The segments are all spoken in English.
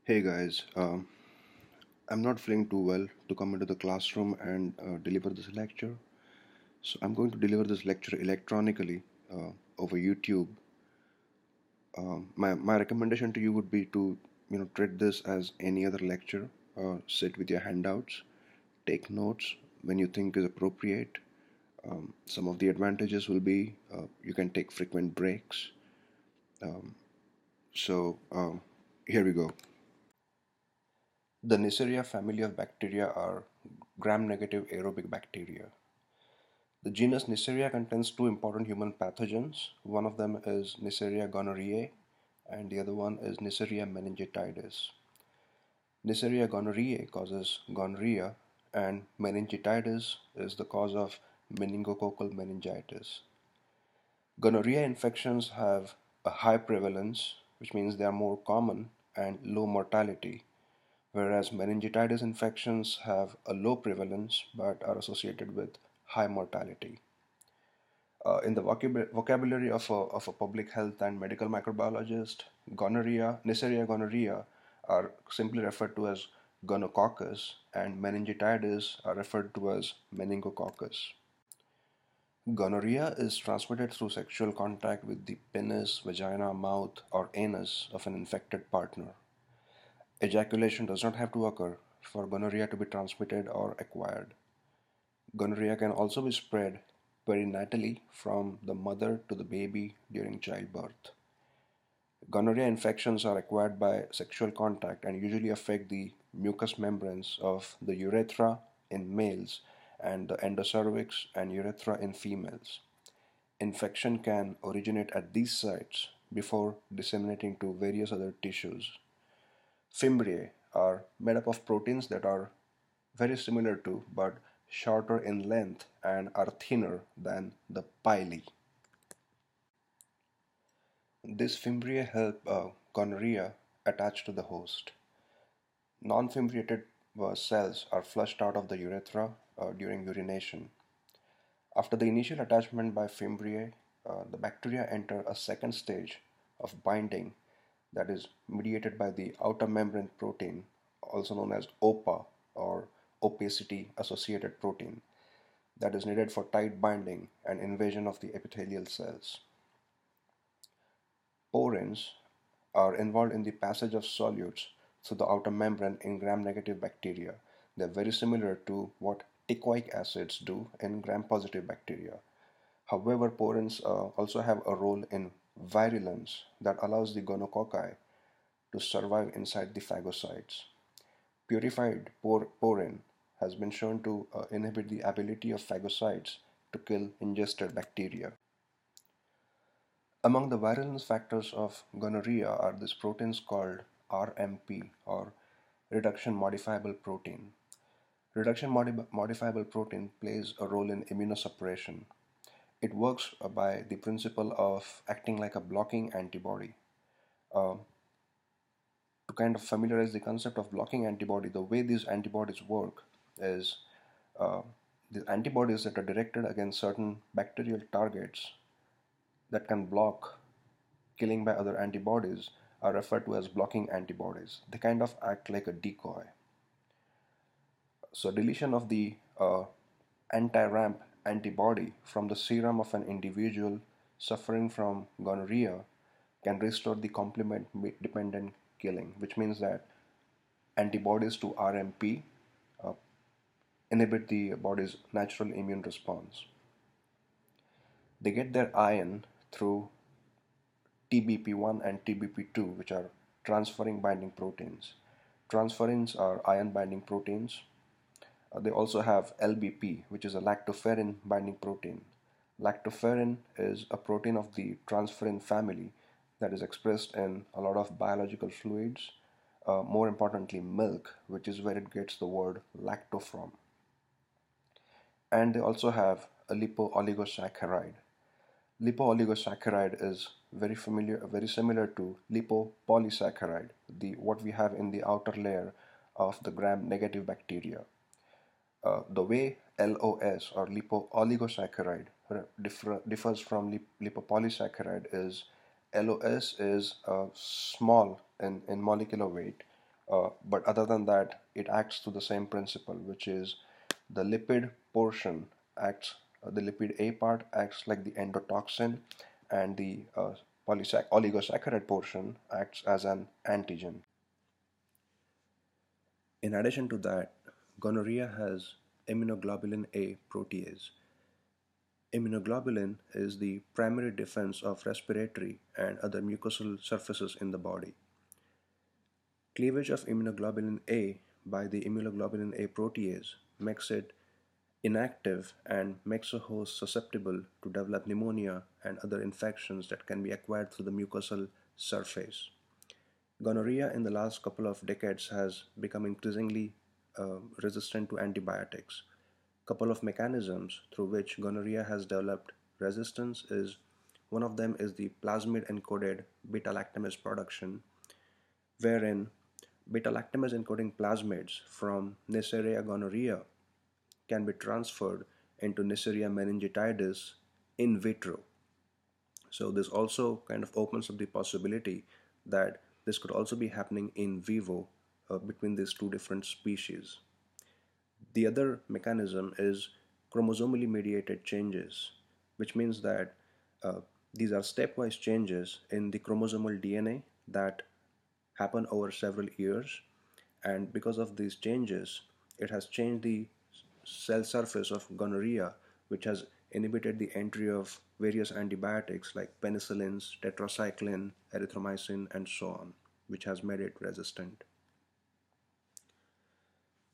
Hey guys, I'm not feeling too well to come into the classroom and deliver this lecture. So I'm going to deliver this lecture electronically over YouTube. My recommendation to you would be to treat this as any other lecture. Sit with your handouts, take notes when you think is appropriate. Some of the advantages will be you can take frequent breaks. Um, so here we go. The Neisseria family of bacteria are gram-negative aerobic bacteria. The genus Neisseria contains two important human pathogens. One of them is Neisseria gonorrheae, and the other one is Neisseria meningitidis. Neisseria gonorrheae causes gonorrhea, and meningitidis is the cause of meningococcal meningitis. Gonorrhea infections have a high prevalence, which means they are more common and low mortality, whereas meningitis infections have a low prevalence but are associated with high mortality. In the vocabulary of a public health and medical microbiologist, Neisseria gonorrhea are simply referred to as gonococcus, and meningitidis are referred to as meningococcus. Gonorrhea is transmitted through sexual contact with the penis, vagina, mouth, or anus of an infected partner. Ejaculation does not have to occur for gonorrhea to be transmitted or acquired. Gonorrhea can also be spread perinatally from the mother to the baby during childbirth. Gonorrhea infections are acquired by sexual contact and usually affect the mucous membranes of the urethra in males and the endocervix and urethra in females. Infection can originate at these sites before disseminating to various other tissues. Fimbriae are made up of proteins that are very similar to but shorter in length and are thinner than the pili. These fimbriae help gonorrhea attach to the host. Non-fimbriated cells are flushed out of the urethra during urination. After the initial attachment by fimbriae, the bacteria enter a second stage of binding that is mediated by the outer membrane protein, also known as OPA or opacity associated protein, that is needed for tight binding and invasion of the epithelial cells. Porins are involved in the passage of solutes through the outer membrane in gram-negative bacteria. They're very similar to what teichoic acids do in gram-positive bacteria. However, porins also have a role in virulence that allows the gonococci to survive inside the phagocytes. Purified porin has been shown to inhibit the ability of phagocytes to kill ingested bacteria. Among the virulence factors of gonorrhea are these proteins called RMP or reduction modifiable protein. Reduction modifiable protein plays a role in immunosuppression. It works by the principle of acting like a blocking antibody. Uh, to kind of familiarize the concept of blocking antibody, the way these antibodies work is uh, the antibodies that are directed against certain bacterial targets that can block killing by other antibodies are referred to as blocking antibodies. They kind of act like a decoy. So deletion of the anti-ramp antibody from the serum of an individual suffering from gonorrhea can restore the complement dependent killing, which means that antibodies to RMP uh, inhibit the body's natural immune response. They get their iron through TBP1 and TBP2, which are transferrin binding proteins. Transferrins are iron binding proteins. They also have LBP, which is a lactoferrin binding protein. Lactoferrin is a protein of the transferrin family that is expressed in a lot of biological fluids, more importantly, milk, which is where it gets the word lacto from. And they also have a lipooligosaccharide. Lipooligosaccharide is very similar to lipopolysaccharide, the what we have in the outer layer of the gram-negative bacteria. The way LOS or lipooligosaccharide differs from lipopolysaccharide is LOS is small in molecular weight, But other than that, it acts through the same principle, which is the lipid portion acts, the lipid A part acts like the endotoxin, and the oligosaccharide portion acts as an antigen. In addition to that, gonorrhea has immunoglobulin A protease. Immunoglobulin is the primary defense of respiratory and other mucosal surfaces in the body. Cleavage of immunoglobulin A by the immunoglobulin A protease makes it inactive and makes a host susceptible to develop pneumonia and other infections that can be acquired through the mucosal surface. Gonorrhea in the last couple of decades has become increasingly resistant to antibiotics. Couple of mechanisms through which gonorrhea has developed resistance is, one of them is the plasmid encoded beta-lactamase production, wherein beta-lactamase encoding plasmids from Neisseria gonorrhea can be transferred into Neisseria meningitidis in vitro. So this also kind of opens up the possibility that this could also be happening in vivo between these two different species. The other mechanism is chromosomally mediated changes, which means that uh, these are stepwise changes in the chromosomal DNA that happen over several years, and because of these changes, it has changed the cell surface of gonorrhea, which has inhibited the entry of various antibiotics like penicillins, tetracycline, erythromycin, and so on, which has made it resistant.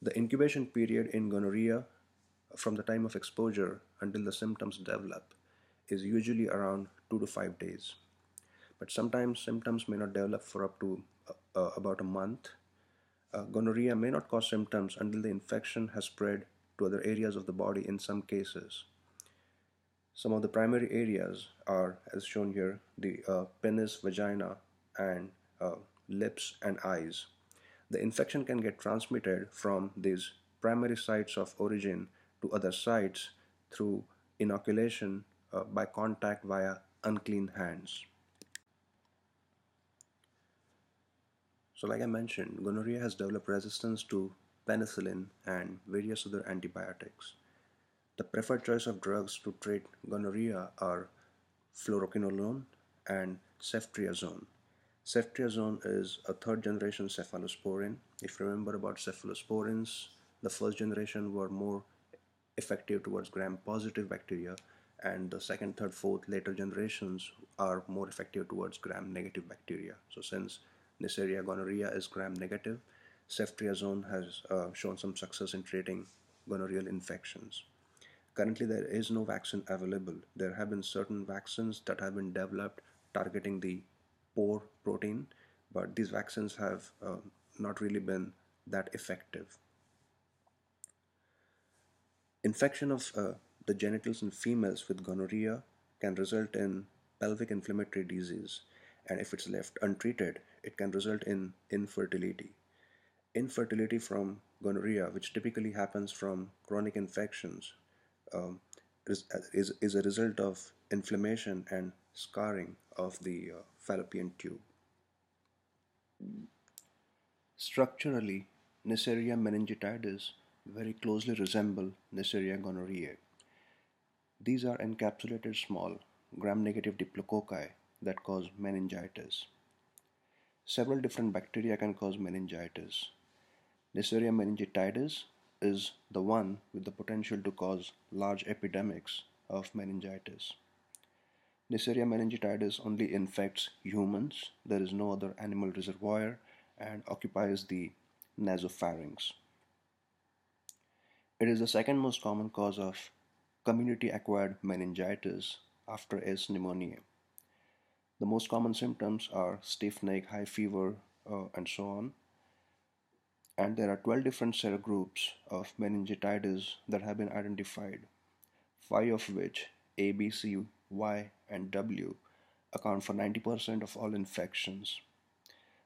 The incubation period in gonorrhea from the time of exposure until the symptoms develop is usually around 2 to 5 days. But sometimes symptoms may not develop for up to about a month. Gonorrhea may not cause symptoms until the infection has spread to other areas of the body in some cases. Some of the primary areas are, as shown here, the penis, vagina, and lips and eyes. The infection can get transmitted from these primary sites of origin to other sites through inoculation by contact via unclean hands. So like I mentioned, gonorrhea has developed resistance to penicillin and various other antibiotics. The preferred choice of drugs to treat gonorrhea are fluoroquinolone and ceftriaxone. Ceftriaxone is a third generation cephalosporin. If you remember about cephalosporins, the first generation were more effective towards gram-positive bacteria, and the second, third, fourth, later generations are more effective towards gram-negative bacteria. So since Neisseria gonorrhea is gram-negative, ceftriaxone has shown some success in treating gonorrheal infections. Currently, there is no vaccine available. There have been certain vaccines that have been developed targeting the pore protein, but these vaccines have not really been that effective. Infection of the genitals in females with gonorrhea can result in pelvic inflammatory disease, and if it's left untreated, it can result in infertility. Infertility from gonorrhea, which typically happens from chronic infections, um, is a result of inflammation and scarring of the fallopian tube. Structurally, Neisseria meningitidis very closely resemble Neisseria gonorrhoeae. These are encapsulated small gram-negative diplococci that cause meningitis. Several different bacteria can cause meningitis. Neisseria meningitidis is the one with the potential to cause large epidemics of meningitis. Neisseria meningitidis only infects humans. There is no other animal reservoir and occupies the nasopharynx. It is the second most common cause of community-acquired meningitis after S. pneumoniae. The most common symptoms are stiff neck, high fever, and so on. And there are 12 different serogroups of meningitis that have been identified, 5 of which, A, B, C, Y, and W, account for 90% of all infections.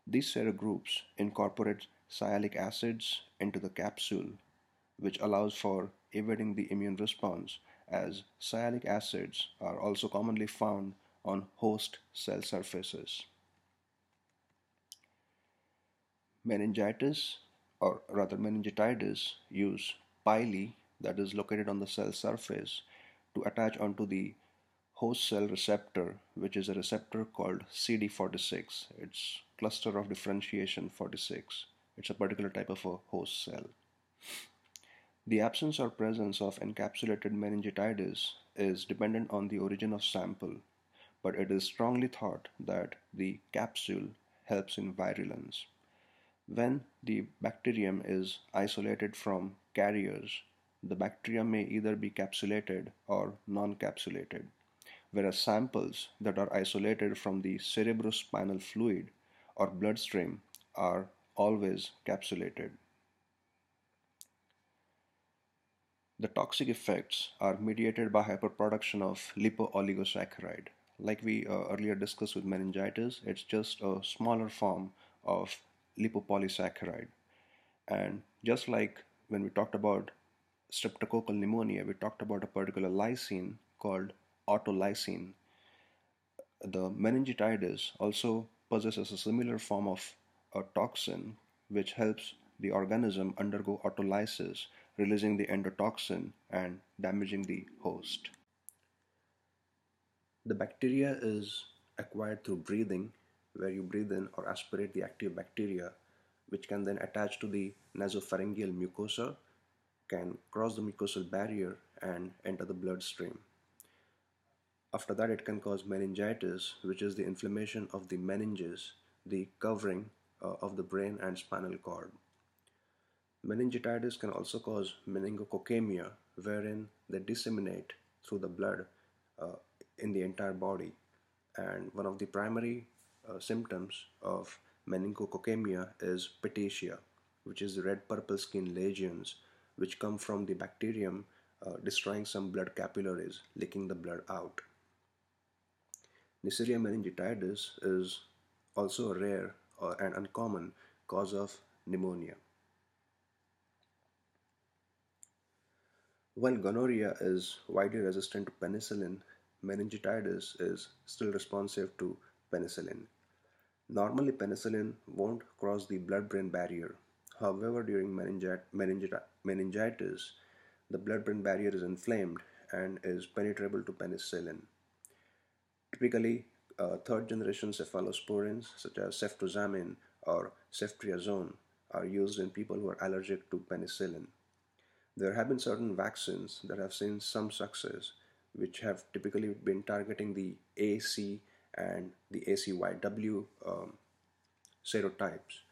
These serogroups incorporate sialic acids into the capsule, which allows for evading the immune response, as sialic acids are also commonly found on host cell surfaces. Meningitis, or rather meningitidis, use pili that is located on the cell surface to attach onto the host cell receptor, which is a receptor called CD46. It's cluster of differentiation 46. It's a particular type of a host cell. The absence or presence of encapsulated meningitidis is dependent on the origin of sample, but it is strongly thought that the capsule helps in virulence. When the bacterium is isolated from carriers, the bacteria may either be capsulated or non-capsulated, whereas samples that are isolated from the cerebrospinal fluid or bloodstream are always capsulated. The toxic effects are mediated by hyperproduction of lipooligosaccharide. Like we earlier discussed with meningitis, it's just a smaller form of lipopolysaccharide. And just like when we talked about streptococcal pneumonia, we talked about a particular lysine called autolysine. The meningitis also possesses a similar form of a toxin which helps the organism undergo autolysis, releasing the endotoxin and damaging the host. The bacteria is acquired through breathing, where you breathe in or aspirate the active bacteria, which can then attach to the nasopharyngeal mucosa, can cross the mucosal barrier and enter the bloodstream. After that, it can cause meningitis, which is the inflammation of the meninges, the covering of the brain and spinal cord. Meningitis can also cause meningococcemia, wherein they disseminate through the blood uh, in the entire body. And one of the primary symptoms of meningococcemia is petechia, which is the red-purple skin lesions which come from the bacterium destroying some blood capillaries, leaking the blood out. Neisseria meningitidis is also a rare and uncommon cause of pneumonia. While gonorrhea is widely resistant to penicillin, meningitis is still responsive to penicillin. Normally, penicillin won't cross the blood-brain barrier. However, during meningitis, the blood-brain barrier is inflamed and is penetrable to penicillin. Typically, third-generation cephalosporins such as ceftriaxone or ceftriaxone are used in people who are allergic to penicillin. There have been certain vaccines that have seen some success, which have typically been targeting the AC and the ACYW serotypes.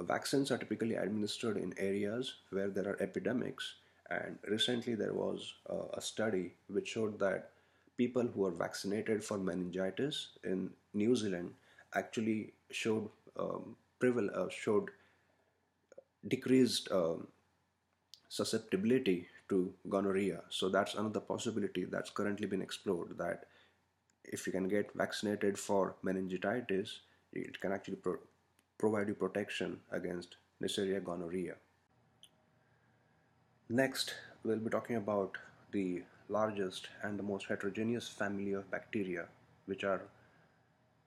Vaccines are typically administered in areas where there are epidemics, and recently there was a study which showed that people who are vaccinated for meningitis in New Zealand actually showed decreased susceptibility to gonorrhea. So that's another possibility that's currently been explored, that if you can get vaccinated for meningitis, it can actually provide you protection against Neisseria gonorrhea. Next, we'll be talking about the largest and the most heterogeneous family of bacteria, which are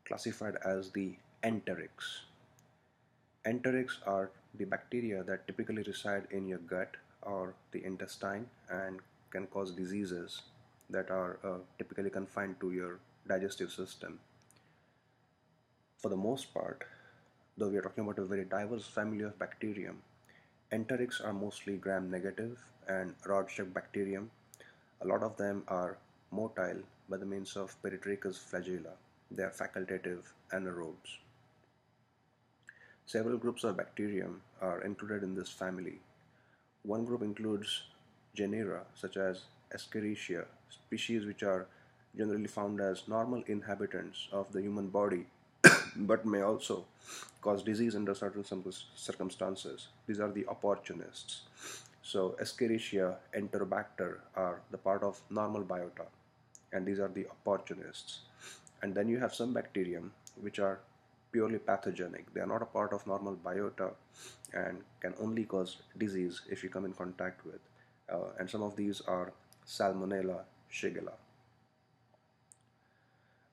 classified as the Enterics. Enterics are the bacteria that typically reside in your gut or the intestine and can cause diseases that are typically confined to your digestive system. For the most part, though we are talking about a very diverse family of bacterium, enterics are mostly gram-negative and rod-shaped bacterium. A lot of them are motile by the means of peritracheous flagella. They are facultative anaerobes. Several groups of bacterium are included in this family. One group includes genera such as Escherichia, species which are generally found as normal inhabitants of the human body but may also cause disease under certain circumstances. These are the opportunists. So Escherichia, Enterobacter are the part of normal biota, and these are the opportunists. And then you have some bacterium which are purely pathogenic. They are not a part of normal biota and can only cause disease if you come in contact with. And some of these are Salmonella, Shigella.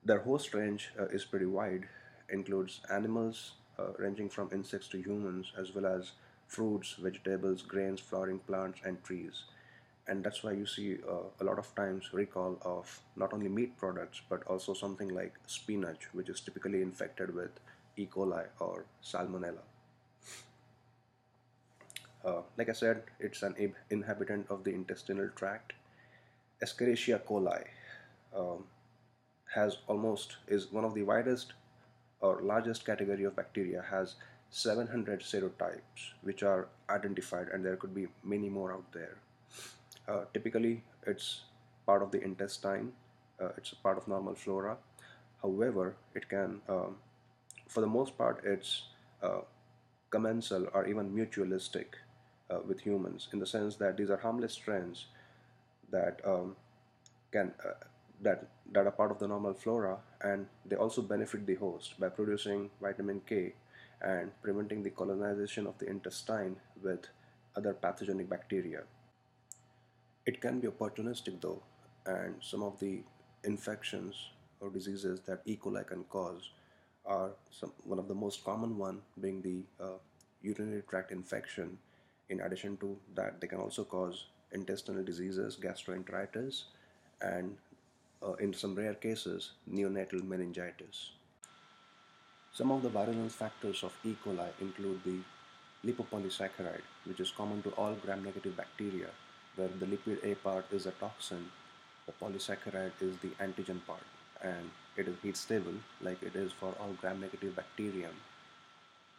Their host range is pretty wide, includes animals, ranging from insects to humans, as well as fruits, vegetables, grains, flowering plants, and trees. And that's why you see a lot of times recall of not only meat products but also something like spinach, which is typically infected with E. coli or Salmonella. Like I said, it's an inhabitant of the intestinal tract. Escherichia coli um, has almost is one of the widest or largest category of bacteria, has 700 serotypes which are identified, and there could be many more out there. Typically, it's part of the intestine. It's a part of normal flora. However, it can, for the most part, it's uh, commensal or even mutualistic with humans, in the sense that these are harmless strains that can that are part of the normal flora, and they also benefit the host by producing vitamin K and preventing the colonization of the intestine with other pathogenic bacteria. It can be opportunistic though, and some of the infections or diseases that E. coli can cause are one of the most common one being the urinary tract infection. In addition to that, they can also cause intestinal diseases, gastroenteritis, and in some rare cases, neonatal meningitis. Some of the virulence factors of E. coli include the lipopolysaccharide, which is common to all gram-negative bacteria, where the lipid A part is a toxin, the polysaccharide is the antigen part, and it is heat stable like it is for all gram-negative bacterium,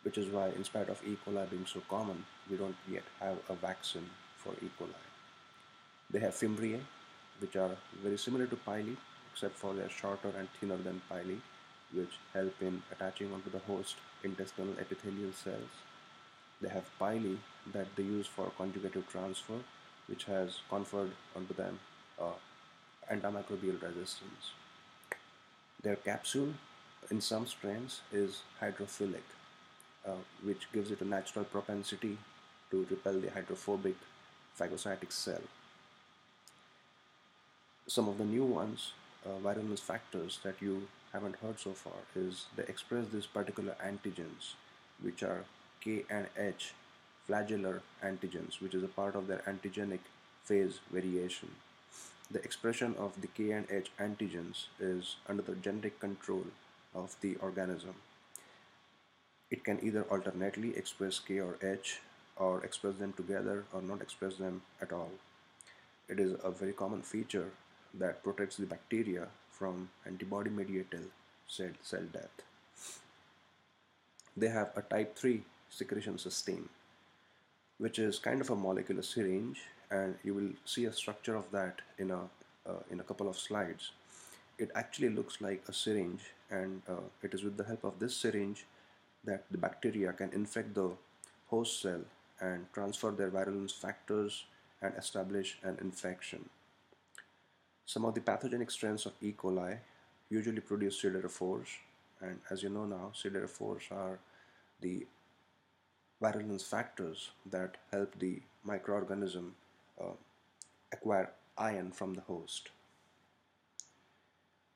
which is why, in spite of E. coli being so common, we don't yet have a vaccine for E. coli. They have fimbriae, which are very similar to pili, except for they're shorter and thinner than pili, which help in attaching onto the host intestinal epithelial cells. They have pili that they use for conjugative transfer, which has conferred onto them uh, antimicrobial resistance. Their capsule, in some strains, is hydrophilic, which gives it a natural propensity to repel the hydrophobic phagocytic cell. Some of the new ones, virulence factors that you haven't heard so far, is they express these particular antigens, which are K and H flagellar antigens, which is a part of their antigenic phase variation. The expression of the K and H antigens is under the genetic control of the organism. It can either alternately express K or H, or express them together, or not express them at all. It is a very common feature that protects the bacteria from antibody-mediated cell death. They have a type 3 secretion system, which is kind of a molecular syringe, and you will see a structure of that in a couple of slides. It actually looks like a syringe, and it is with the help of this syringe that the bacteria can infect the host cell and transfer their virulence factors and establish an infection. Some of the pathogenic strains of E. coli usually produce siderophores, and as you know now, siderophores are the virulence factors that help the microorganism uh, acquire iron from the host.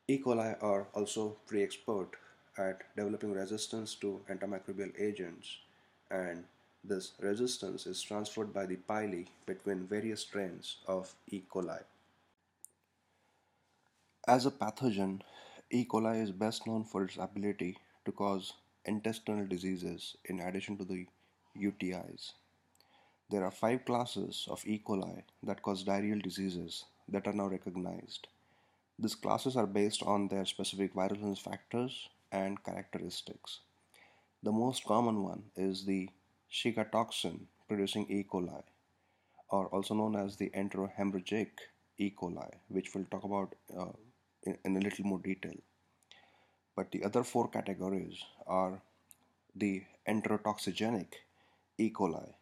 E. coli are also pre-expert at developing resistance to antimicrobial agents, and this resistance is transferred by the pili between various strains of E. coli. As a pathogen, E. coli is best known for its ability to cause intestinal diseases in addition to the UTIs. There are 5 classes of E. coli that cause diarrheal diseases that are now recognized. These classes are based on their specific virulence factors and characteristics. The most common one is the Shiga toxin producing E. coli, or also known as the enterohemorrhagic E. coli, which we'll talk about in a little more detail. But the other 4 categories are the enterotoxigenic E. coli.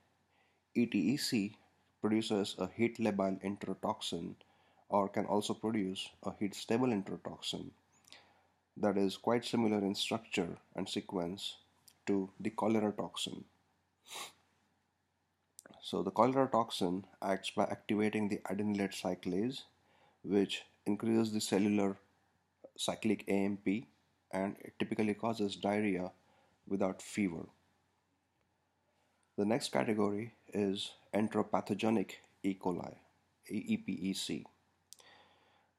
ETEC produces a heat labile enterotoxin, or can also produce a heat stable enterotoxin that is quite similar in structure and sequence to the cholera toxin. So the cholera toxin acts by activating the adenylate cyclase, which increases the cellular cyclic AMP, and it typically causes diarrhea without fever. The next category is enteropathogenic E. coli, EPEC.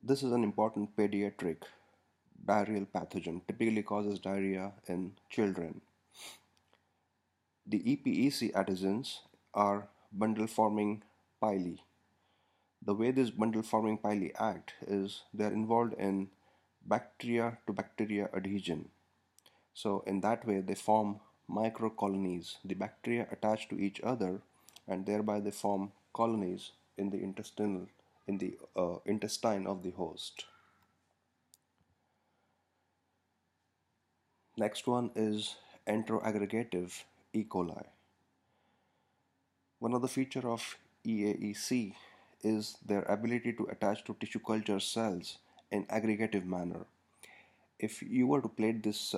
This is an important pediatric diarrheal pathogen, typically causes diarrhea in children. The EPEC antigens are bundle-forming pili. The way these bundle-forming pili act is they are involved in bacteria-to-bacteria adhesion. So in that way, they form microcolonies. The bacteria attach to each other, and thereby they form colonies in the intestine of the host. Next one is enteroaggregative E. coli. One of the features of EAEC is their ability to attach to tissue culture cells in aggregative manner. If you were to plate this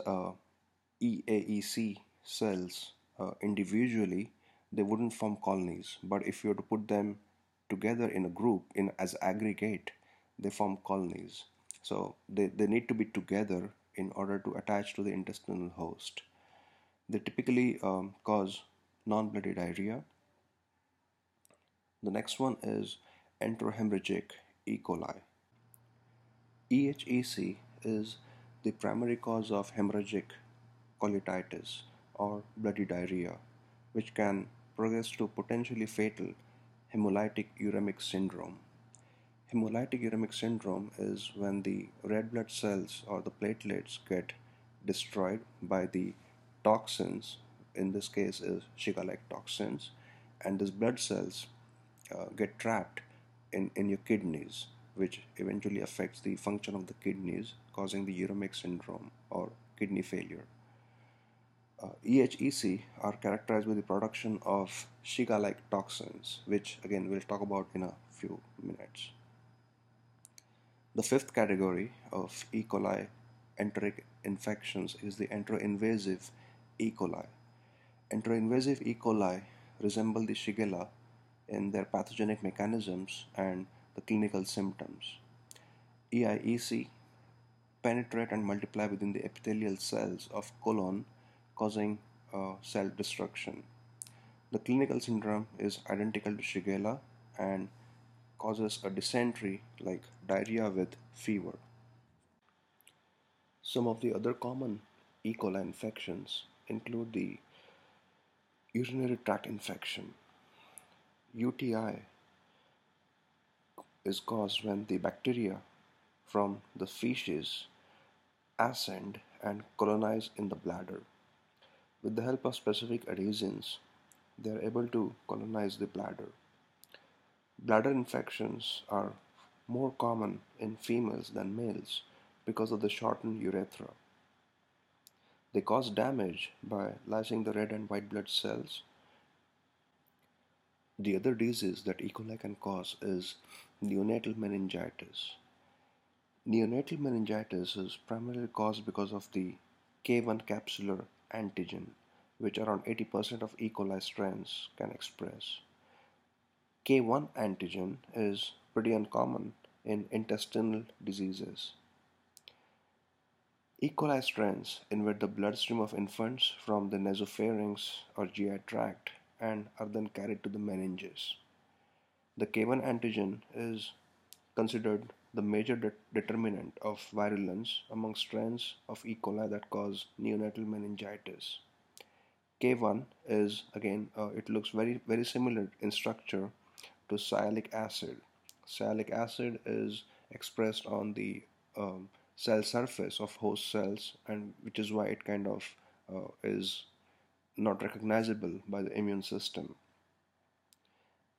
EAEC cells individually, they wouldn't form colonies. But if you were to put them together in a group as aggregate, they form colonies. So they need to be together in order to attach to the intestinal host. They typically cause non-bloody diarrhea. The next one is enterohemorrhagic E. coli. EHEC is the primary cause of hemorrhagic colitis or bloody diarrhea, which can progress to potentially fatal hemolytic uremic syndrome. Hemolytic uremic syndrome is when the red blood cells or the platelets get destroyed by the toxins, in this case is Shigella toxins, and these blood cells get trapped in your kidneys, which eventually affects the function of the kidneys, causing the uremic syndrome or kidney failure. EHEC are characterized by the production of Shigella toxins, which again we'll talk about in a few minutes. The fifth category of E. coli enteric infections is the enteroinvasive E. coli. Enteroinvasive E. coli resemble the Shigella in their pathogenic mechanisms and the clinical symptoms. EIEC penetrate and multiply within the epithelial cells of colon, causing cell destruction. The clinical syndrome is identical to Shigella and causes a dysentery like diarrhea with fever. Some of the other common E. coli infections include the urinary tract infection. UTI is caused when the bacteria from the feces ascend and colonize in the bladder. With the help of specific adhesins, they are able to colonize the bladder. Bladder infections are more common in females than males because of the shortened urethra. They cause damage by lysing the red and white blood cells. The other disease that E. coli can cause is neonatal meningitis. Neonatal meningitis is primarily caused because of the K1 capsular antigen, which around 80% of E. coli strains can express. K1 antigen is pretty uncommon in intestinal diseases. E. coli strains invade the bloodstream of infants from the nasopharynx or GI tract and are then carried to the meninges. The K1 antigen is considered the major determinant of virulence among strains of E. coli that cause neonatal meningitis. K1 is again, it looks very similar in structure to sialic acid. Sialic acid is expressed on the cell surface of host cells, and which is why it kind of is not recognizable by the immune system.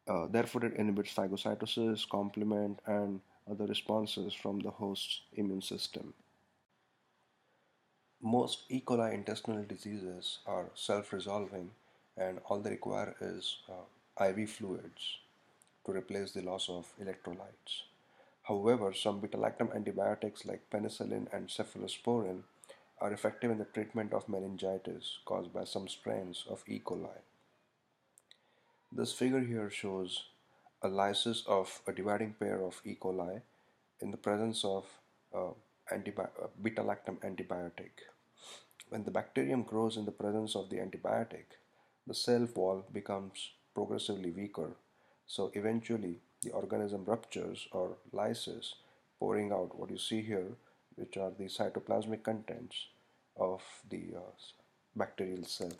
Therefore, it inhibits phagocytosis, complement, and other responses from the host's immune system. Most E. coli intestinal diseases are self-resolving, and all they require is IV fluids to replace the loss of electrolytes. However, some beta-lactam antibiotics like penicillin and cephalosporin are effective in the treatment of meningitis caused by some strains of E. coli. This figure here shows a lysis of a dividing pair of E. coli in the presence of beta-lactam antibiotic. When the bacterium grows in the presence of the antibiotic, the cell wall becomes progressively weaker. So eventually, the organism ruptures or lyses, pouring out what you see here, which are the cytoplasmic contents of the bacterial cell.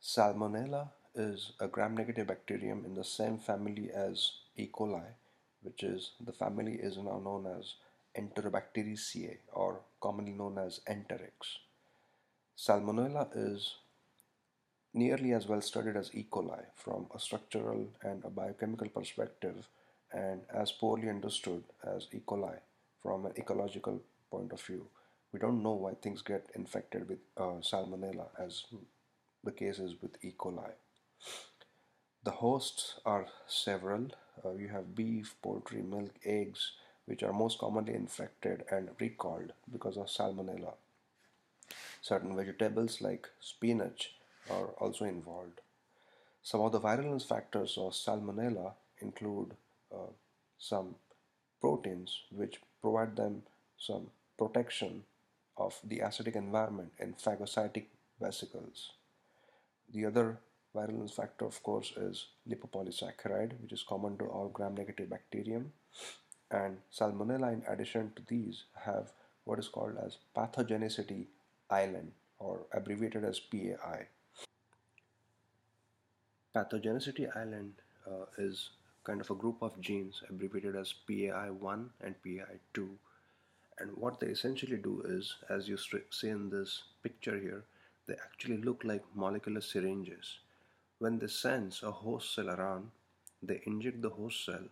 Salmonella is a gram-negative bacterium in the same family as E. coli, which is the family is now known as Enterobacteriaceae or commonly known as Enterics. Salmonella is nearly as well studied as E. coli from a structural and a biochemical perspective and as poorly understood as E. coli from an ecological point of view. We don't know why things get infected with Salmonella as the case is with E. coli. The hosts are several. You have beef, poultry, milk, eggs, which are most commonly infected and recalled because of Salmonella. Certain vegetables like spinach are also involved. Some of the virulence factors of Salmonella include some proteins which provide them some protection of the acidic environment in phagocytic vesicles. The other virulence factor, of course, is lipopolysaccharide, which is common to all gram-negative bacterium. And Salmonella, in addition to these, have what is called as pathogenicity island, or abbreviated as PAI. Pathogenicity island is kind of a group of genes abbreviated as PAI1 and PAI2. And what they essentially do is, as you see in this picture here, they actually look like molecular syringes. When they sense a host cell around, they inject the host cell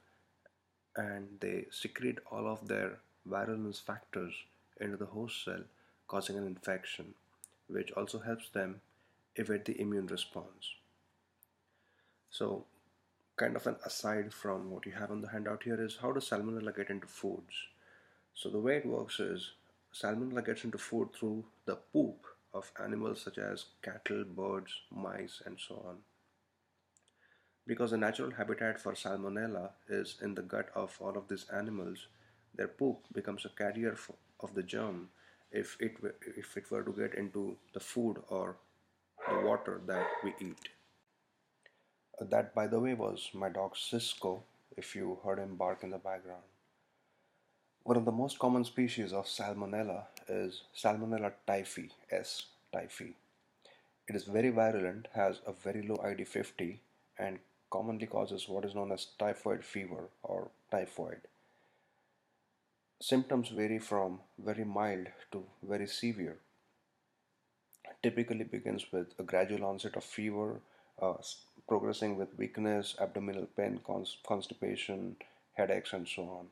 and they secrete all of their virulence factors into the host cell, causing an infection, which also helps them evade the immune response. So, kind of an aside from what you have on the handout here is how does Salmonella get into foods? So the way it works is Salmonella gets into food through the poop of animals such as cattle, birds, mice, and so on. Because the natural habitat for Salmonella is in the gut of all of these animals, their poop becomes a carrier of the germ if it were to get into the food or the water that we eat. That, by the way, was my dog Cisco, if you heard him bark in the background. One of the most common species of Salmonella is Salmonella typhi, S. typhi. It is very virulent, has a very low ID50, and commonly causes what is known as typhoid fever or typhoid. Symptoms vary from very mild to very severe. Typically begins with a gradual onset of fever, progressing with weakness, abdominal pain, constipation, headaches, and so on.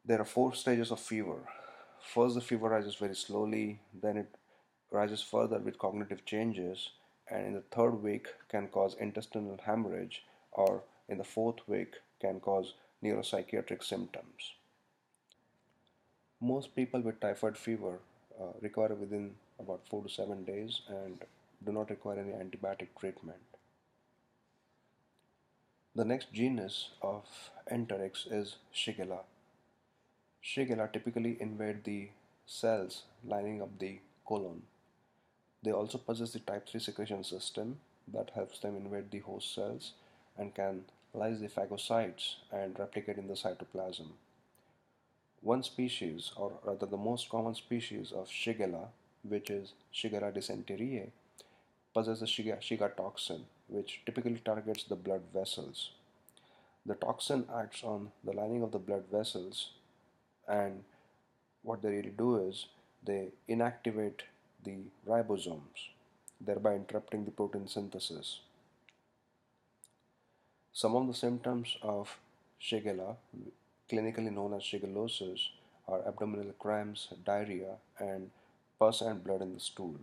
There are four stages of fever. First, the fever rises very slowly, then it rises further with cognitive changes, and in the third week can cause intestinal hemorrhage, or in the fourth week can cause neuropsychiatric symptoms. Most people with typhoid fever recover within about 4 to 7 days and do not require any antibiotic treatment. The next genus of Enterics is Shigella. Shigella typically invade the cells lining up the colon. They also possess the type 3 secretion system that helps them invade the host cells and can lyse the phagocytes and replicate in the cytoplasm. One species, or rather the most common species of Shigella, which is Shigella dysenteriae, possesses the Shiga toxin, which typically targets the blood vessels. The toxin acts on the lining of the blood vessels, and what they really do is they inactivate the ribosomes, thereby interrupting the protein synthesis. Some of the symptoms of Shigella, clinically known as shigellosis, are abdominal cramps, diarrhea, and pus and blood in the stool.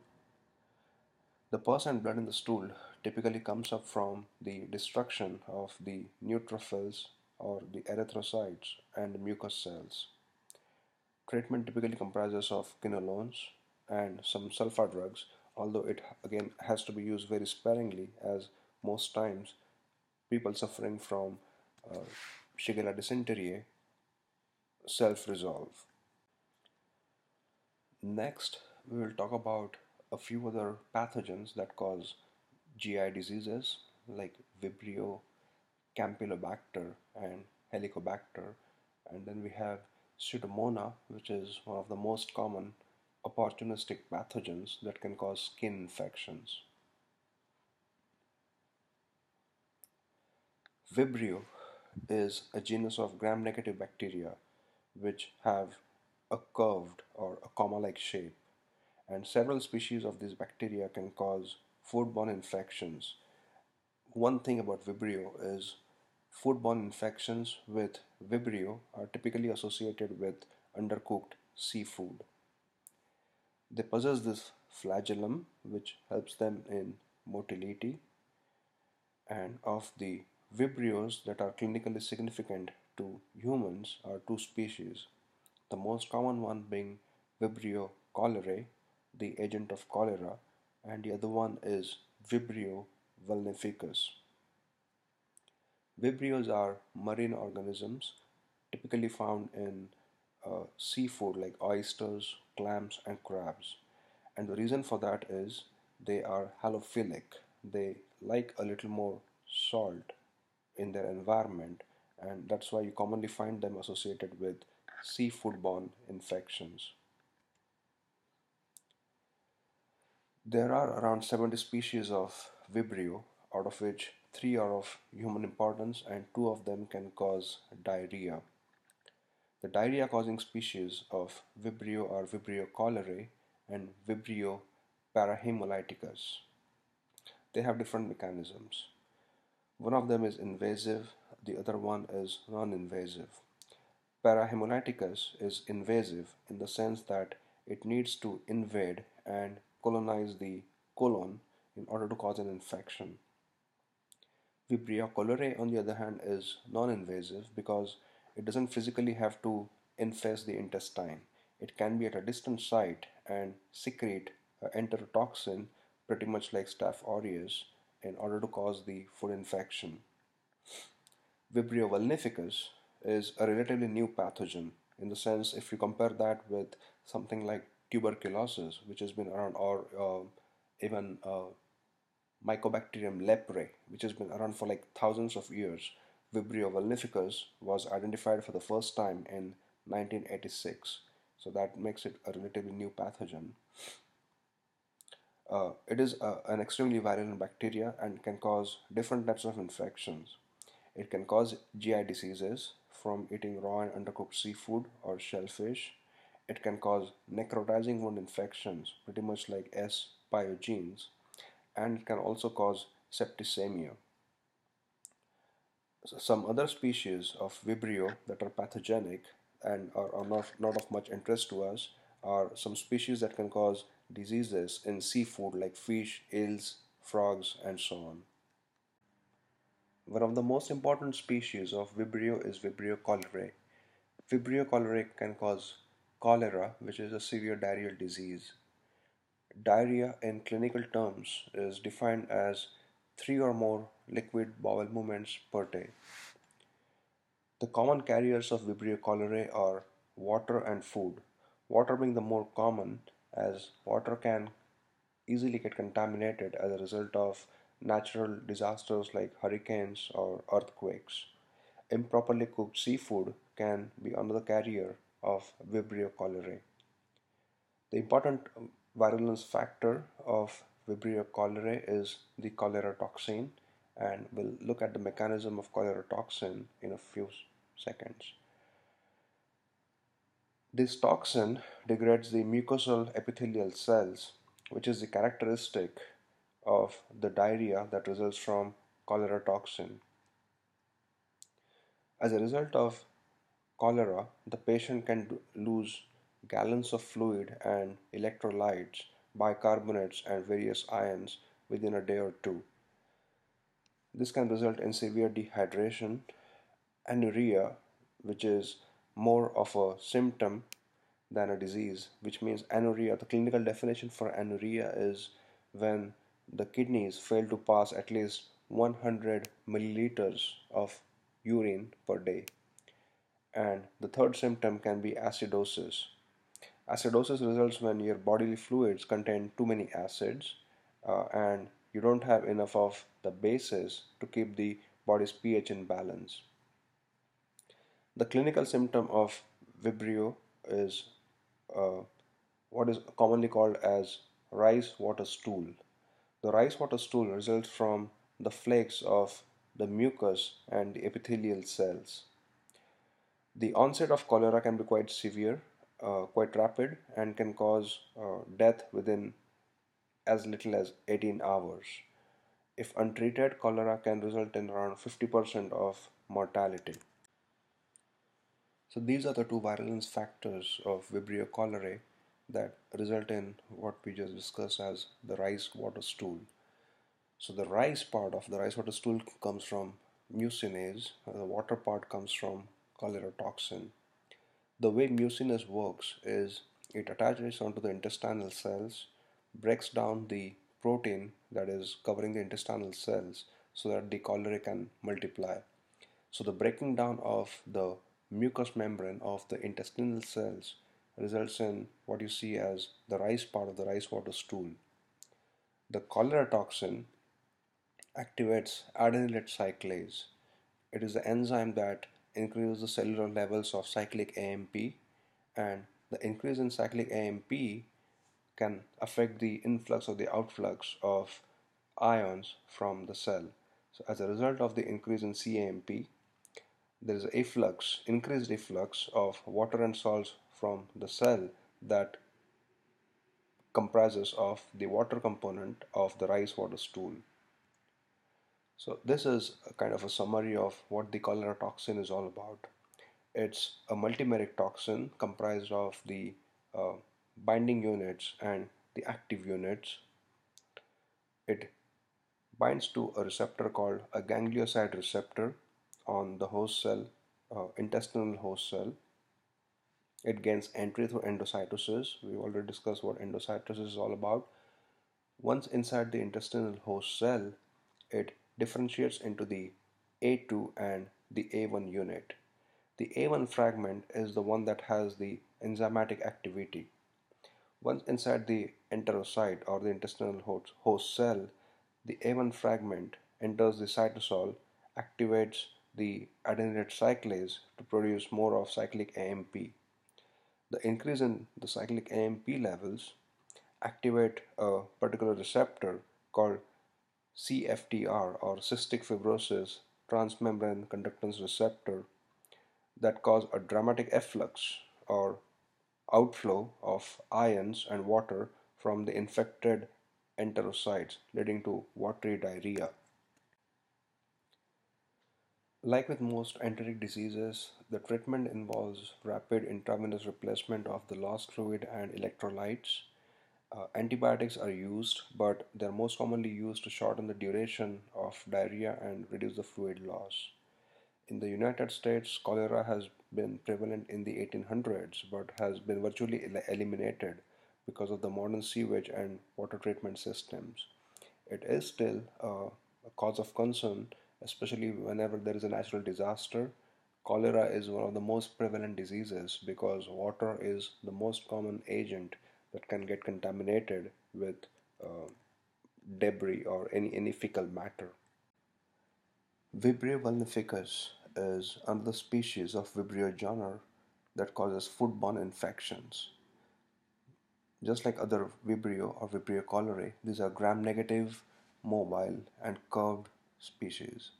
The pus and blood in the stool typically comes up from the destruction of the neutrophils or the erythrocytes and mucous cells. Treatment typically comprises of quinolones and some sulfa drugs, although it again has to be used very sparingly as most times people suffering from uh, Shigella dysenteriae self-resolve. Next, we will talk about a few other pathogens that cause GI diseases like Vibrio, Campylobacter, and Helicobacter. And then we have Pseudomonas, which is one of the most common opportunistic pathogens that can cause skin infections. Vibrio is a genus of gram-negative bacteria which have a curved or a comma-like shape, and several species of these bacteria can cause foodborne infections. One thing about Vibrio is foodborne infections with Vibrio are typically associated with undercooked seafood. They possess this flagellum which helps them in motility, and of the Vibrios that are clinically significant to humans are two species. The most common one being Vibrio cholerae, the agent of cholera, and the other one is Vibrio vulnificus. Vibrios are marine organisms typically found in seafood like oysters, clams, and crabs. And the reason for that is they are halophilic. They like a little more salt in their environment, and that's why you commonly find them associated with seafood-borne infections. There are around 70 species of Vibrio, out of which 3 are of human importance and 2 of them can cause diarrhea. The diarrhea-causing species of Vibrio are Vibrio cholerae and Vibrio parahemolyticus. They have different mechanisms. One of them is invasive, the other one is non-invasive. Parahemolyticus is invasive in the sense that it needs to invade and colonize the colon in order to cause an infection. Vibrio cholerae, on the other hand, is non-invasive because it doesn't physically have to infest the intestine. It can be at a distant site and secrete enterotoxin, pretty much like Staph aureus, in order to cause the food infection. Vibrio vulnificus is a relatively new pathogen in the sense if you compare that with something like tuberculosis, which has been around, or even Mycobacterium leprae, which has been around for like thousands of years. Vibrio vulnificus was identified for the first time in 1986, so that makes it a relatively new pathogen. It is an extremely virulent bacteria and can cause different types of infections. It can cause GI diseases from eating raw and undercooked seafood or shellfish. It can cause necrotizing wound infections, pretty much like S. pyogenes, and it can also cause septicemia. Some other species of Vibrio that are pathogenic and are not of much interest to us are some species that can cause diseases in seafood like fish, eels, frogs, and so on. One of the most important species of Vibrio is Vibrio cholerae. Vibrio cholerae can cause cholera, which is a severe diarrheal disease. Diarrhea in clinical terms is defined as 3 or more liquid bowel movements per day. The common carriers of Vibrio cholerae are water and food. Water being the more common, as water can easily get contaminated as a result of natural disasters like hurricanes or earthquakes. Improperly cooked seafood can be another carrier of Vibrio cholerae. The important virulence factor of Vibrio cholerae is the cholera toxin, and we'll look at the mechanism of cholera toxin in a few seconds. This toxin degrades the mucosal epithelial cells, which is the characteristic of the diarrhea that results from cholera toxin. As a result of cholera, the patient can lose gallons of fluid and electrolytes, bicarbonates, and various ions within a day or two. This can result in severe dehydration, anuria, which is more of a symptom than a disease, which means anuria. The clinical definition for anuria is when the kidneys fail to pass at least 100 milliliters of urine per day. And the third symptom can be acidosis. Acidosis results when your bodily fluids contain too many acids and you don't have enough of the bases to keep the body's pH in balance. The clinical symptom of Vibrio is uh, what is commonly called as rice water stool. The rice water stool results from the flakes of the mucus and the epithelial cells. The onset of cholera can be quite severe, quite rapid, and can cause death within as little as 18 hours. If untreated, cholera can result in around 50% of mortality. So these are the two virulence factors of Vibrio cholerae that result in what we just discussed as the rice water stool. So the rice part of the rice water stool comes from mucinase, the water part comes from cholera toxin. The way mucinase works is it attaches onto the intestinal cells, breaks down the protein that is covering the intestinal cells so that the cholerae can multiply. So the breaking down of the mucous membrane of the intestinal cells results in what you see as the rice part of the rice water stool. The cholera toxin activates adenylate cyclase. It is the enzyme that increases the cellular levels of cyclic AMP, and the increase in cyclic AMP can affect the influx or the outflux of ions from the cell. So as a result of the increase in CAMP, there is increased efflux of water and salts from the cell that comprises of the water component of the rice water stool. So this is a kind of a summary of what the cholera toxin is all about. It's a multimeric toxin comprised of the uh, binding units and the active units. It binds to a receptor called a ganglioside receptor on the host cell, intestinal host cell. It gains entry through endocytosis. We already discussed what endocytosis is all about. Once inside the intestinal host cell, it differentiates into the A2 and the A1 unit. The A1 fragment is the one that has the enzymatic activity. Once inside the enterocyte or the intestinal host cell, the A1 fragment enters the cytosol, activates the adenylate cyclase to produce more of cyclic AMP. The increase in the cyclic AMP levels activate a particular receptor called CFTR or cystic fibrosis transmembrane conductance receptor that cause a dramatic efflux or outflow of ions and water from the infected enterocytes, leading to watery diarrhea. Like with most enteric diseases, the treatment involves rapid intravenous replacement of the lost fluid and electrolytes. Antibiotics are used, but they are most commonly used to shorten the duration of diarrhea and reduce the fluid loss. In the United States, cholera has been prevalent in the 1800s but has been virtually eliminated because of the modern sewage and water treatment systems. It is still a cause of concern, especially whenever there is a natural disaster. Cholera is one of the most prevalent diseases because water is the most common agent that can get contaminated with uh, debris or any fecal matter. Vibrio vulnificus is another species of Vibrio genre that causes foodborne infections. Just like other Vibrio or Vibrio cholerae, these are gram-negative, mobile, and curved species.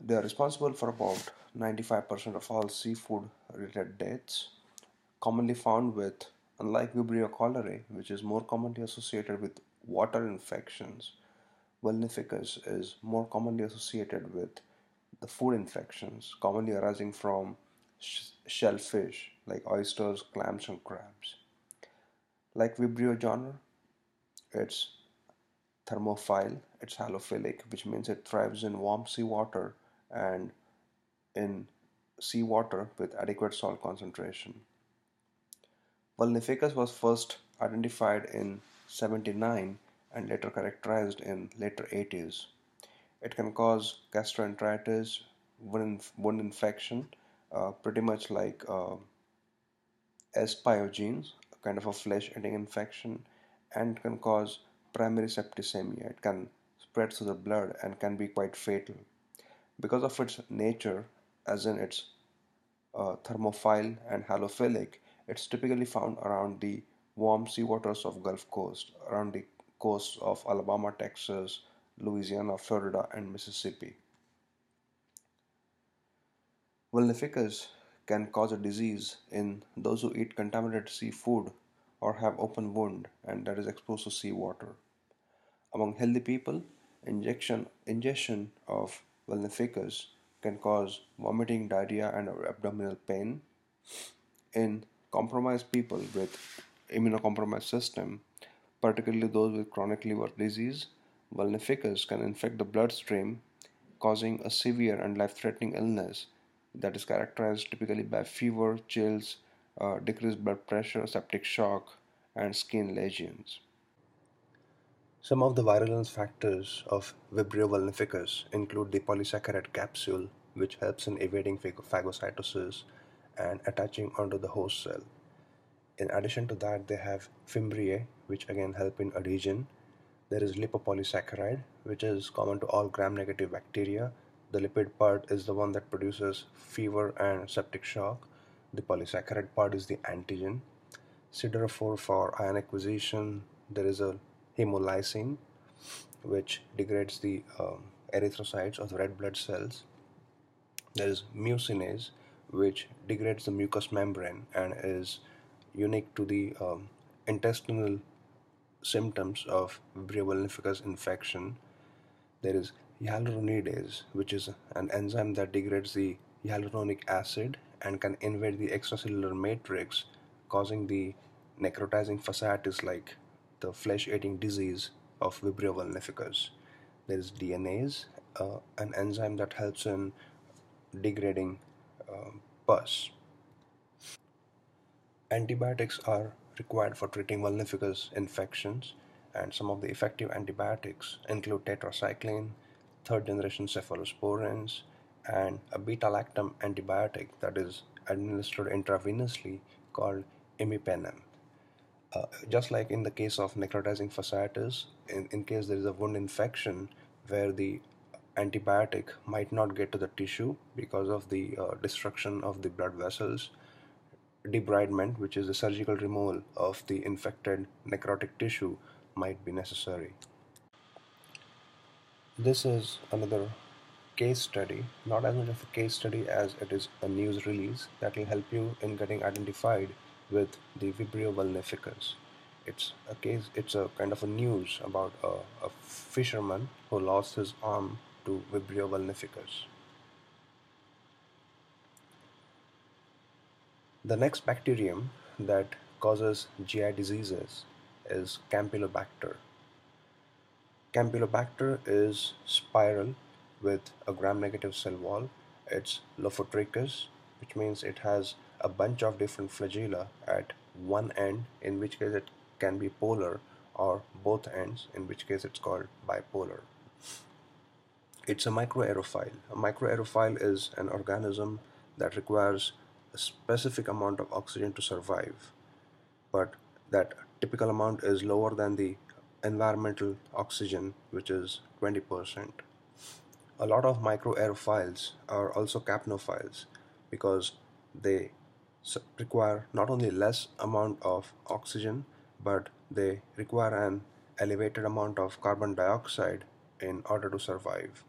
They are responsible for about 95% of all seafood-related deaths, commonly found with, unlike Vibrio cholerae, which is more commonly associated with water infections, Vulnificus is more commonly associated with the food infections, commonly arising from shellfish like oysters, clams, and crabs. Like Vibrio genre, it's thermophile, it's halophilic, which means it thrives in warm seawater and in seawater with adequate salt concentration. Vulnificus was first identified in 79 and later characterized in later 80s. It can cause gastroenteritis, wound infection, pretty much like as pyogenes, a kind of a flesh-eating infection, and can cause primary septicemia. It can spread through the blood and can be quite fatal. Because of its nature, as in its thermophile and halophilic, it's typically found around the warm seawaters of Gulf Coast, around the coasts of Alabama, Texas, Louisiana, Florida, and Mississippi. Vulnificus can cause a disease in those who eat contaminated seafood or have open wound and that is exposed to seawater. Among healthy people, ingestion of Vulnificus can cause vomiting, diarrhea, and abdominal pain. In compromised people with immunocompromised system, particularly those with chronic liver disease, Vulnificus can infect the bloodstream, causing a severe and life-threatening illness that is characterized typically by fever, chills, decreased blood pressure, septic shock, and skin lesions. Some of the virulence factors of Vibrio vulnificus include the polysaccharide capsule, which helps in evading phagocytosis and attaching onto the host cell. In addition to that, they have Fimbriae, which again help in adhesion. There is lipopolysaccharide, which is common to all gram-negative bacteria. The lipid part is the one that produces fever and septic shock. The polysaccharide part is the antigen. Siderophore for ion acquisition. There is a hemolysin, which degrades the erythrocytes of the red blood cells. There is mucinase, which degrades the mucous membrane and is unique to the intestinal symptoms of Vibrio vulnificus infection. There is hyaluronidase, which is an enzyme that degrades the hyaluronic acid and can invade the extracellular matrix, causing the necrotizing fasciitis like the flesh-eating disease of Vibrio vulnificus. There is DNase, an enzyme that helps in degrading pus. Antibiotics are required for treating vulnificus infections, and some of the effective antibiotics include tetracycline, third generation cephalosporins, and a beta lactam antibiotic that is administered intravenously called imipenem. Just like in the case of necrotizing fasciitis, in case there is a wound infection where the antibiotic might not get to the tissue because of the destruction of the blood vessels, debridement, which is the surgical removal of the infected necrotic tissue, might be necessary. This is another case study, not as much of a case study as it is a news release that will help you in getting identified with the Vibrio vulnificus. It's a kind of a news about a fisherman who lost his arm to Vibrio vulnificus. The next bacterium that causes GI diseases is Campylobacter. Campylobacter is spiral with a gram-negative cell wall. It's lophotrichous, which means it has a bunch of different flagella at one end, in which case it can be polar, or both ends, in which case it's called bipolar. It's a microaerophile. A microaerophile is an organism that requires a specific amount of oxygen to survive, but that typical amount is lower than the environmental oxygen, which is 20%. A lot of microaerophiles are also capnophiles because they require not only less amount of oxygen, but they require an elevated amount of carbon dioxide in order to survive.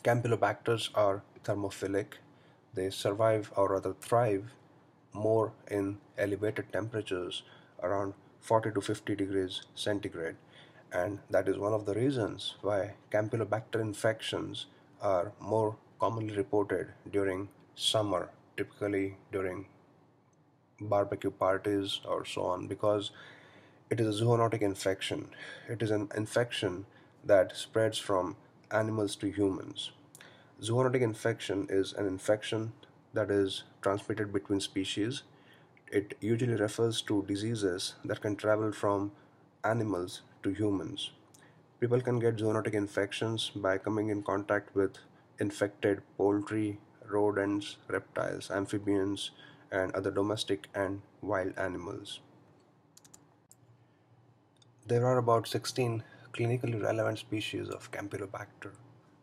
Campylobacters are thermophilic. They survive, or rather thrive, more in elevated temperatures around 40 to 50 degrees centigrade, and that is one of the reasons why Campylobacter infections are more commonly reported during summer, typically during barbecue parties or so on, because it is a zoonotic infection. It is an infection that spreads from animals to humans. Zoonotic infection is an infection that is transmitted between species. It usually refers to diseases that can travel from animals to humans. People can get zoonotic infections by coming in contact with infected poultry, rodents, reptiles, amphibians, and other domestic and wild animals. There are about 16 clinically relevant species of Campylobacter,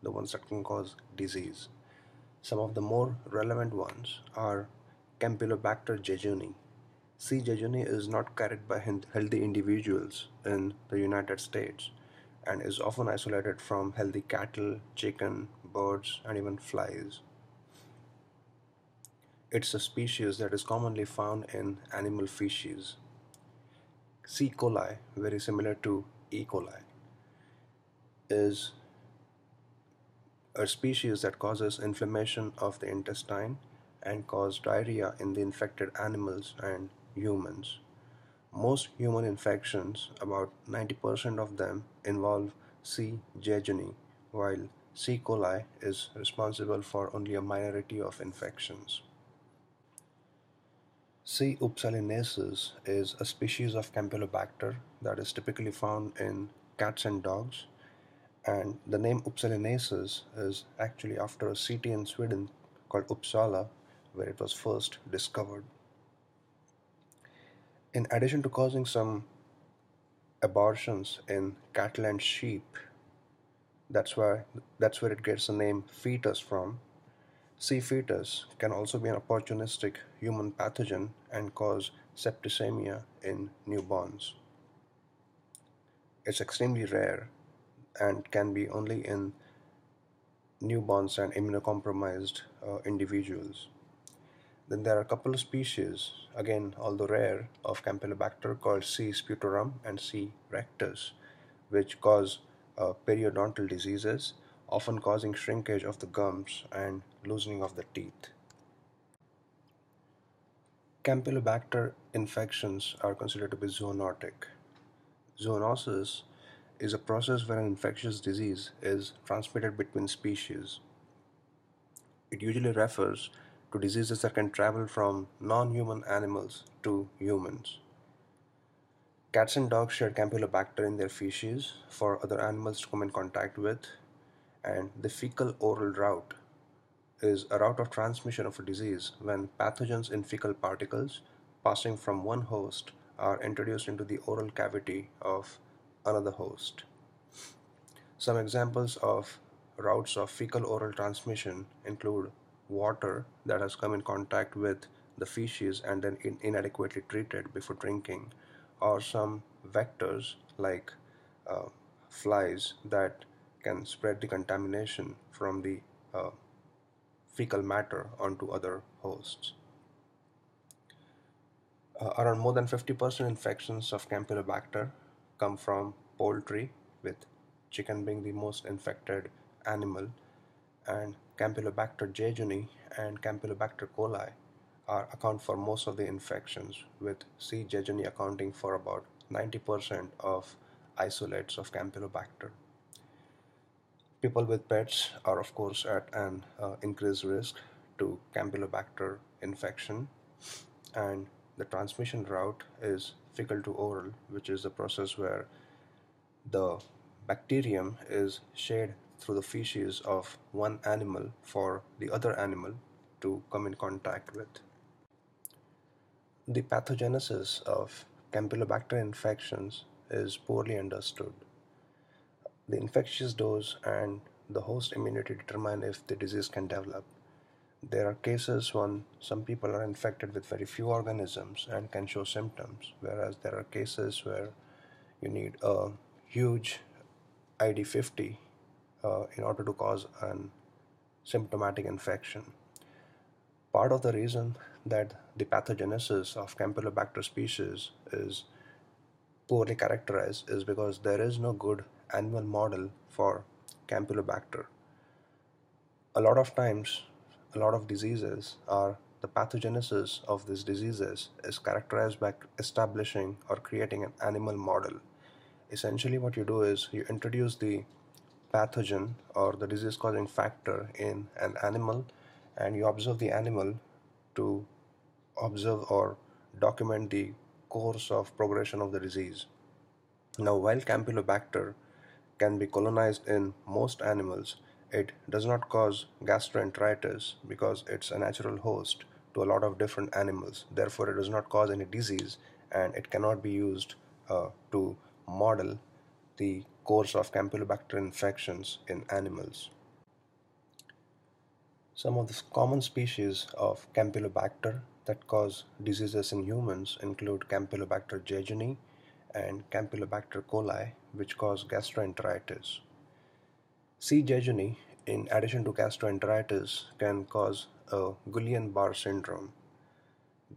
the ones that can cause disease. Some of the more relevant ones are Campylobacter jejuni. C. jejuni is not carried by healthy individuals in the United States and is often isolated from healthy cattle, chicken, birds, and even flies. It's a species that is commonly found in animal feces. C. coli, very similar to E. coli, is a species that causes inflammation of the intestine and cause diarrhea in the infected animals and humans. Most human infections, about 90% of them, involve C. jejuni, while C. coli is responsible for only a minority of infections. C. upsolinaceus is a species of Campylobacter that is typically found in cats and dogs, and the name upsolinaceus is actually after a city in Sweden called Uppsala, where it was first discovered. In addition to causing some abortions in cattle and sheep, that's why that's where it gets the name fetus from. C. fetus can also be an opportunistic human pathogen and cause septicemia in newborns. It's extremely rare and can be only in newborns and immunocompromised individuals. Then there are a couple of species, again, although rare, of Campylobacter called C. sputorum and C. rectus, which cause periodontal diseases, often causing shrinkage of the gums and loosening of the teeth. Campylobacter infections are considered to be zoonotic. Zoonosis is a process where an infectious disease is transmitted between species. It usually refers to diseases that can travel from non-human animals to humans. Cats and dogs share Campylobacter in their feces for other animals to come in contact with, and the fecal-oral route is a route of transmission of a disease when pathogens in fecal particles passing from one host are introduced into the oral cavity of another host. Some examples of routes of fecal-oral transmission include water that has come in contact with the feces and then inadequately treated before drinking, or some vectors like uh, flies that can spread the contamination from the fecal matter onto other hosts. Around more than 50% infections of Campylobacter come from poultry, with chicken being the most infected animal, and Campylobacter jejuni and Campylobacter coli account for most of the infections, with C. jejuni accounting for about 90% of isolates of Campylobacter. People with pets are, of course, at an increased risk to Campylobacter infection, and the transmission route is fecal to oral, which is the process where the bacterium is shared through the feces of one animal for the other animal to come in contact with. The pathogenesis of Campylobacter infections is poorly understood. The infectious dose and the host immunity determine if the disease can develop. There are cases when some people are infected with very few organisms and can show symptoms, whereas there are cases where you need a huge ID50 in order to cause an symptomatic infection. Part of the reason that the pathogenesis of Campylobacter species is poorly characterized is because there is no good animal model for Campylobacter. A lot of times, a lot of diseases are the pathogenesis of these diseases is characterized by establishing or creating an animal model. Essentially, what you do is you introduce the pathogen or the disease causing factor in an animal, and you observe the animal to observe or document the course of progression of the disease. Now, while Campylobacter can be colonized in most animals, it does not cause gastroenteritis because it's a natural host to a lot of different animals. Therefore, it does not cause any disease, and it cannot be used to model the course of Campylobacter infections in animals. Some of the common species of Campylobacter that cause diseases in humans include Campylobacter jejune and Campylobacter coli, which cause gastroenteritis. C. jejune, in addition to gastroenteritis, can cause a Guillain-Barré syndrome.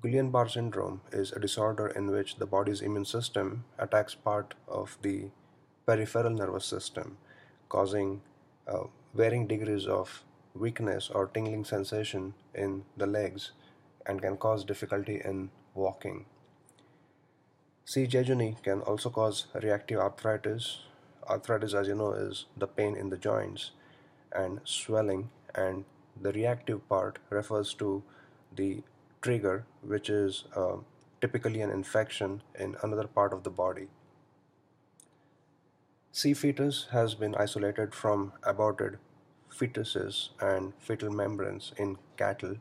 Guillain-Barré syndrome is a disorder in which the body's immune system attacks part of the peripheral nervous system, causing varying degrees of weakness or tingling sensation in the legs, and can cause difficulty in walking. C. jejuni can also cause reactive arthritis. Arthritis, as you know, is the pain in the joints and swelling, and the reactive part refers to the trigger, which is typically an infection in another part of the body. C. fetus has been isolated from aborted fetuses and fetal membranes in cattle,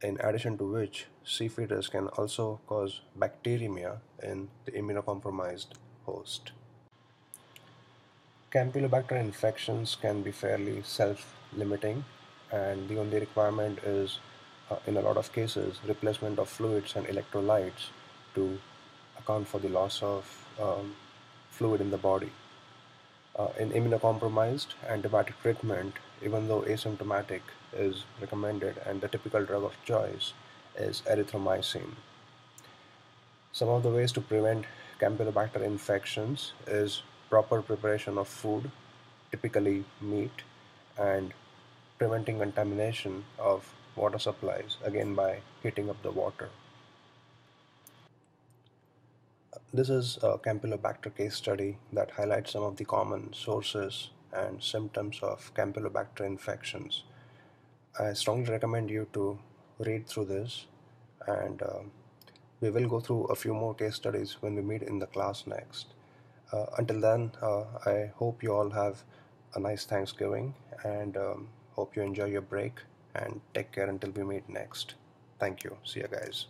in addition to which C. fetus can also cause bacteremia in the immunocompromised host. Campylobacter infections can be fairly self-limiting, and the only requirement is, in a lot of cases, replacement of fluids and electrolytes to account for the loss of fluid in the body. In immunocompromised, antibiotic treatment, even though asymptomatic, is recommended, and the typical drug of choice is erythromycin. Some of the ways to prevent Campylobacter infections is proper preparation of food, typically meat, and preventing contamination of water supplies, again by heating up the water. This is a Campylobacter case study that highlights some of the common sources and symptoms of Campylobacter infections. I strongly recommend you to read through this, and we will go through a few more case studies when we meet in the class next. Until then, I hope you all have a nice Thanksgiving, and hope you enjoy your break, and take care until we meet next. Thank you. See you guys.